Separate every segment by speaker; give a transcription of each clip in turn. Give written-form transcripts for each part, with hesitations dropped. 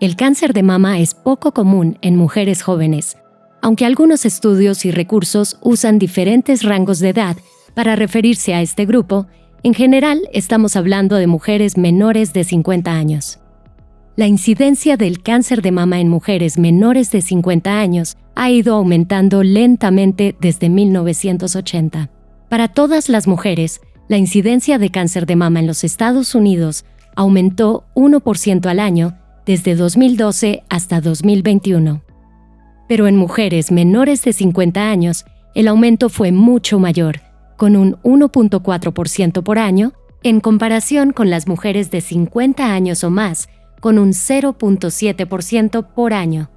Speaker 1: El cáncer de mama es poco común en mujeres jóvenes, aunque algunos estudios y recursos usan diferentes rangos de edad para referirse a este grupo. En general, estamos hablando de mujeres menores de 50 años. La incidencia del cáncer de mama en mujeres menores de 50 años ha ido aumentando lentamente desde 1980. Para todas las mujeres, la incidencia de cáncer de mama en los Estados Unidos aumentó 1% al año desde 2012 hasta 2021. Pero en mujeres menores de 50 años, el aumento fue mucho mayor, con un 1.4% por año, en comparación con las mujeres de 50 años o más, con un 0.7% por año.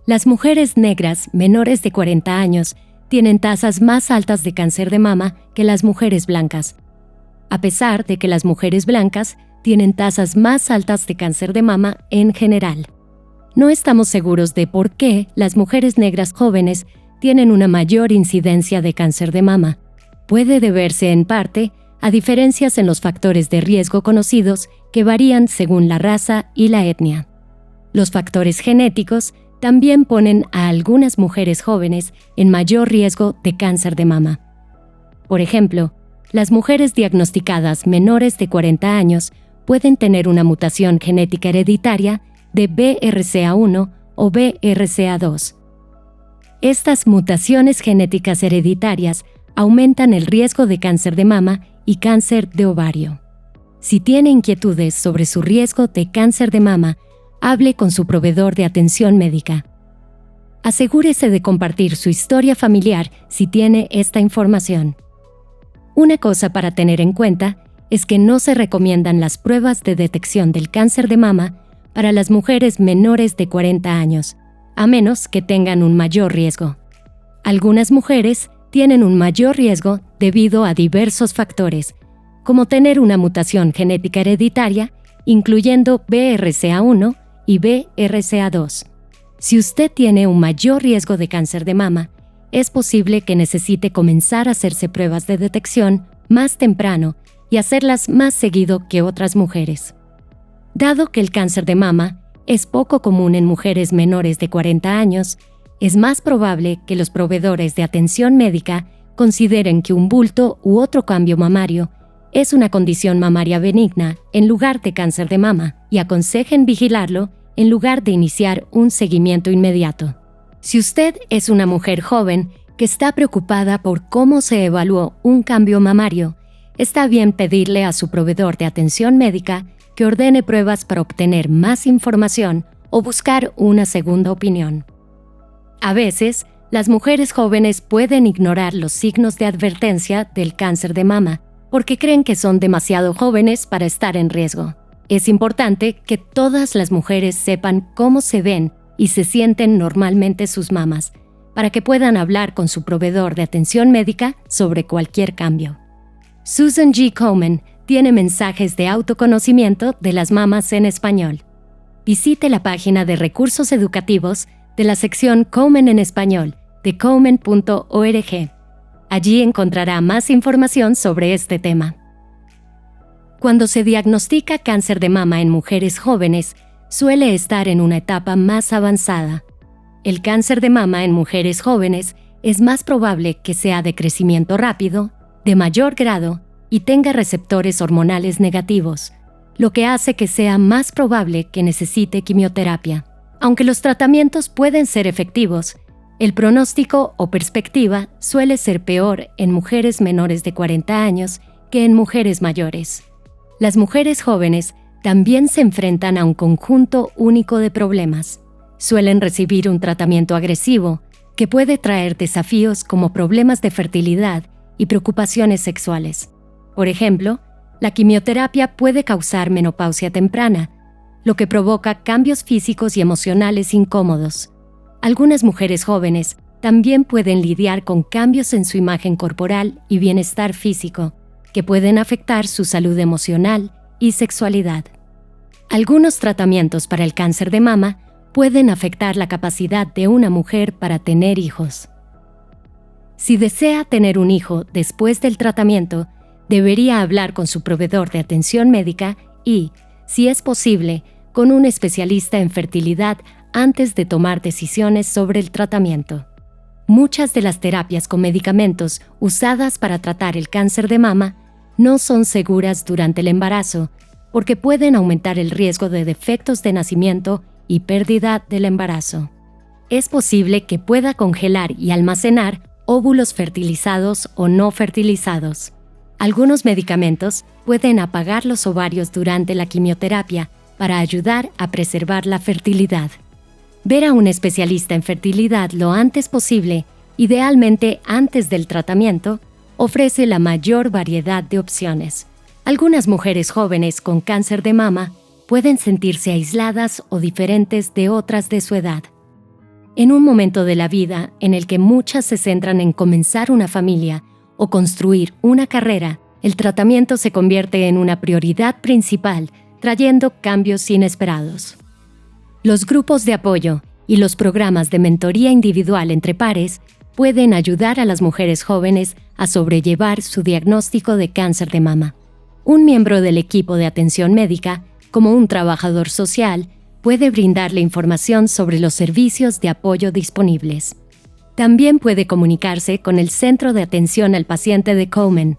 Speaker 1: Las mujeres negras menores de 40 años tienen tasas más altas de cáncer de mama que las mujeres blancas, a pesar de que las mujeres blancas tienen tasas más altas de cáncer de mama en general. No estamos seguros de por qué las mujeres negras jóvenes tienen una mayor incidencia de cáncer de mama. Puede deberse en parte a diferencias en los factores de riesgo conocidos que varían según la raza y la etnia. Los factores genéticos también ponen a algunas mujeres jóvenes en mayor riesgo de cáncer de mama. Por ejemplo, las mujeres diagnosticadas menores de 40 años pueden tener una mutación genética hereditaria de BRCA1 o BRCA2. Estas mutaciones genéticas hereditarias aumentan el riesgo de cáncer de mama y cáncer de ovario. Si tiene inquietudes sobre su riesgo de cáncer de mama, hable con su proveedor de atención médica. Asegúrese de compartir su historia familiar si tiene esta información. Una cosa para tener en cuenta es que no se recomiendan las pruebas de detección del cáncer de mama para las mujeres menores de 40 años, a menos que tengan un mayor riesgo. Algunas mujeres tienen un mayor riesgo debido a diversos factores, como tener una mutación genética hereditaria, incluyendo BRCA1 y BRCA2. Si usted tiene un mayor riesgo de cáncer de mama, es posible que necesite comenzar a hacerse pruebas de detección más temprano y hacerlas más seguido que otras mujeres. Dado que el cáncer de mama es poco común en mujeres menores de 40 años, es más probable que los proveedores de atención médica consideren que un bulto u otro cambio mamario es una condición mamaria benigna en lugar de cáncer de mama y aconsejen vigilarlo en lugar de iniciar un seguimiento inmediato. Si usted es una mujer joven que está preocupada por cómo se evaluó un cambio mamario, está bien pedirle a su proveedor de atención médica que ordene pruebas para obtener más información o buscar una segunda opinión. A veces, las mujeres jóvenes pueden ignorar los signos de advertencia del cáncer de mama porque creen que son demasiado jóvenes para estar en riesgo. Es importante que todas las mujeres sepan cómo se ven y se sienten normalmente sus mamas, para que puedan hablar con su proveedor de atención médica sobre cualquier cambio. Susan G. Komen tiene mensajes de autoconocimiento de las mamas en español. Visite la página de recursos educativos de la sección Komen en español de komen.org. Allí encontrará más información sobre este tema. Cuando se diagnostica cáncer de mama en mujeres jóvenes, suele estar en una etapa más avanzada. El cáncer de mama en mujeres jóvenes es más probable que sea de crecimiento rápido, de mayor grado y tenga receptores hormonales negativos, lo que hace que sea más probable que necesite quimioterapia. Aunque los tratamientos pueden ser efectivos, el pronóstico o perspectiva suele ser peor en mujeres menores de 40 años que en mujeres mayores. Las mujeres jóvenes también se enfrentan a un conjunto único de problemas. Suelen recibir un tratamiento agresivo que puede traer desafíos como problemas de fertilidad y preocupaciones sexuales. Por ejemplo, la quimioterapia puede causar menopausia temprana, lo que provoca cambios físicos y emocionales incómodos. Algunas mujeres jóvenes también pueden lidiar con cambios en su imagen corporal y bienestar físico, que pueden afectar su salud emocional y sexualidad. Algunos tratamientos para el cáncer de mama pueden afectar la capacidad de una mujer para tener hijos. Si desea tener un hijo después del tratamiento, debería hablar con su proveedor de atención médica y, si es posible, con un especialista en fertilidad antes de tomar decisiones sobre el tratamiento. Muchas de las terapias con medicamentos usadas para tratar el cáncer de mama no son seguras durante el embarazo porque pueden aumentar el riesgo de defectos de nacimiento y pérdida del embarazo. Es posible que pueda congelar y almacenar óvulos fertilizados o no fertilizados. Algunos medicamentos pueden apagar los ovarios durante la quimioterapia para ayudar a preservar la fertilidad. Ver a un especialista en fertilidad lo antes posible, idealmente antes del tratamiento, ofrece la mayor variedad de opciones. Algunas mujeres jóvenes con cáncer de mama pueden sentirse aisladas o diferentes de otras de su edad. En un momento de la vida en el que muchas se centran en comenzar una familia o construir una carrera, el tratamiento se convierte en una prioridad principal, trayendo cambios inesperados. Los grupos de apoyo y los programas de mentoría individual entre pares pueden ayudar a las mujeres jóvenes a sobrellevar su diagnóstico de cáncer de mama. Un miembro del equipo de atención médica, como un trabajador social, puede brindarle información sobre los servicios de apoyo disponibles. También puede comunicarse con el Centro de Atención al Paciente de Komen.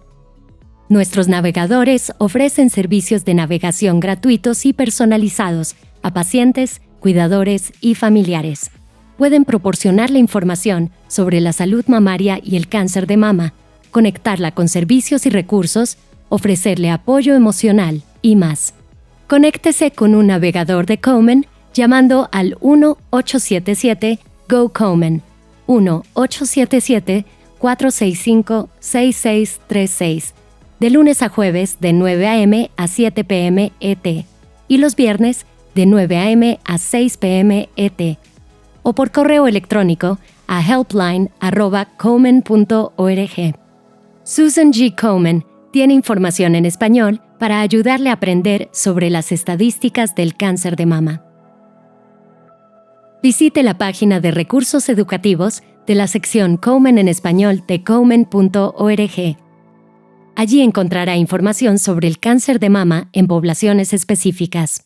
Speaker 1: Nuestros navegadores ofrecen servicios de navegación gratuitos y personalizados a pacientes, cuidadores y familiares. Pueden proporcionarle información sobre la salud mamaria y el cáncer de mama, conectarla con servicios y recursos, ofrecerle apoyo emocional y más. Conéctese con un navegador de Komen llamando al 1-877-GO-KOMEN, 1-877-465-6636, de lunes a jueves de 9 a.m. a 7 p.m. ET y los viernes de 9 a.m. a 6 p.m. ET, o por correo electrónico a helpline@komen.org. Susan G. Komen tiene información en español para ayudarle a aprender sobre las estadísticas del cáncer de mama. Visite la página de recursos educativos de la sección Komen en español de komen.org. Allí encontrará información sobre el cáncer de mama en poblaciones específicas.